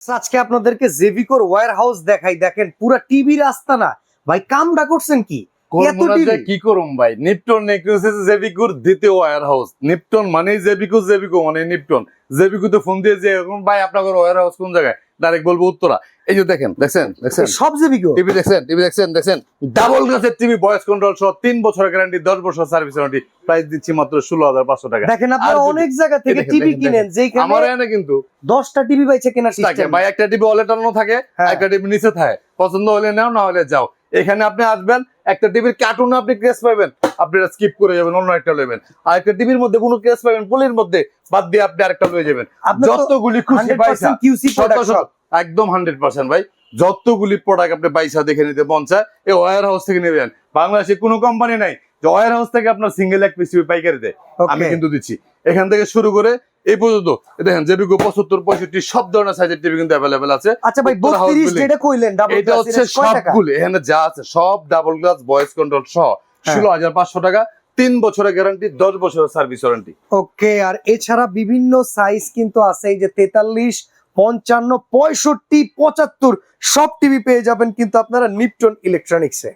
আজকে আপনাদেরকে জেভিকোর wire house দেখাই। দেখেন পুরা টিভির আস্তানা ভাই, কামটা করছেন কি? এত টিভি কি করুম ভাই, নিপটন নেক্সেস জেবিকুর দ্বিতীয় ওয়্যার হাউস। নিপটন মানে জেবিকু, জেবিকু মানে নিপটন। জেবিকুতে ফোন দিয়ে যে ভাই আপনার ওয়্যার হাউস কোন জায়গায়, ডাইরেক্ট বলবো উত্তরা। এই যে দেখেন, দেখছেন সব জেভিকো টিভি, দেখছেন ডাবল গ্লাসের টিভি, ভয়েস কন্ট্রোল সহ 3 বছরের গ্যারান্টি, 10 বছর সার্ভিস ওয়ারেন্টি। প্রাইস দিচ্ছি মাত্র 16,500 টাকা। দেখেন আপনারা অনেক জায়গা থেকে টিভি কিনেন, যেখানে আমার এখানে কিন্তু 10টা টিভি পাইছে কেনার সিস্টেম ভাই। একটা টিভি ওয়ালে টানানো থাকে, একটা টিভি নিচে থাকে, পছন্দ হলে নাও, না হলে যাও। এখানে আপনি আসবেন, একটা টিভির কার্টুন আপনি ক্রেস পাবেন, আপনি স্কিপ করে যাবেন, অন্য একটা নেবেন। আর একটা টিভির মধ্যে কোনো ক্রেস পাবেন, পুলের মধ্যে বাদ দিয়ে আপনি আরেকটা লয়ে যাবেন। যতগুলি খুশি পয়সা একদম 100% ভাই। যতগুলি প্রোডাক্ট আপনি পয়সা দেখে নিতে মন চায়, এই ওয়্যার হাউস থেকে নেবেন। বাংলাদেশে কোনো কোম্পানি নাই যে ওয়্যার হাউস থেকে আপনার সিঙ্গেল এক পিস টিভি পাইকারি দেয়। আমি কিন্তু দিচ্ছি। এখান থেকে শুরু করে এই পর্যন্ত দেখেন, জেবিকো 75, 65 সব ধরনের সাইজের টিভি কিন্তু অ্যাভেলেবেল আছে। আচ্ছা ভাই, 32 যেটা কইলেন ডাবল এটা হচ্ছে সবগুলো এখানে যা আছে সব ডাবল গ্লাস, ভয়েস কন্ট্রোল সহ 16,500 টাকা। 3 বছরের গ্যারান্টি, 10 বছরের সার্ভিস ওয়ারেন্টি। ওকে। আর এছাড়া বিভিন্ন সাইজ কিন্তু আছে, এই যে 43, 55, 65, 75 সব টিভি পেয়ে যাবেন কিন্তু আপনারা নিপটন ইলেকট্রনিক্সে।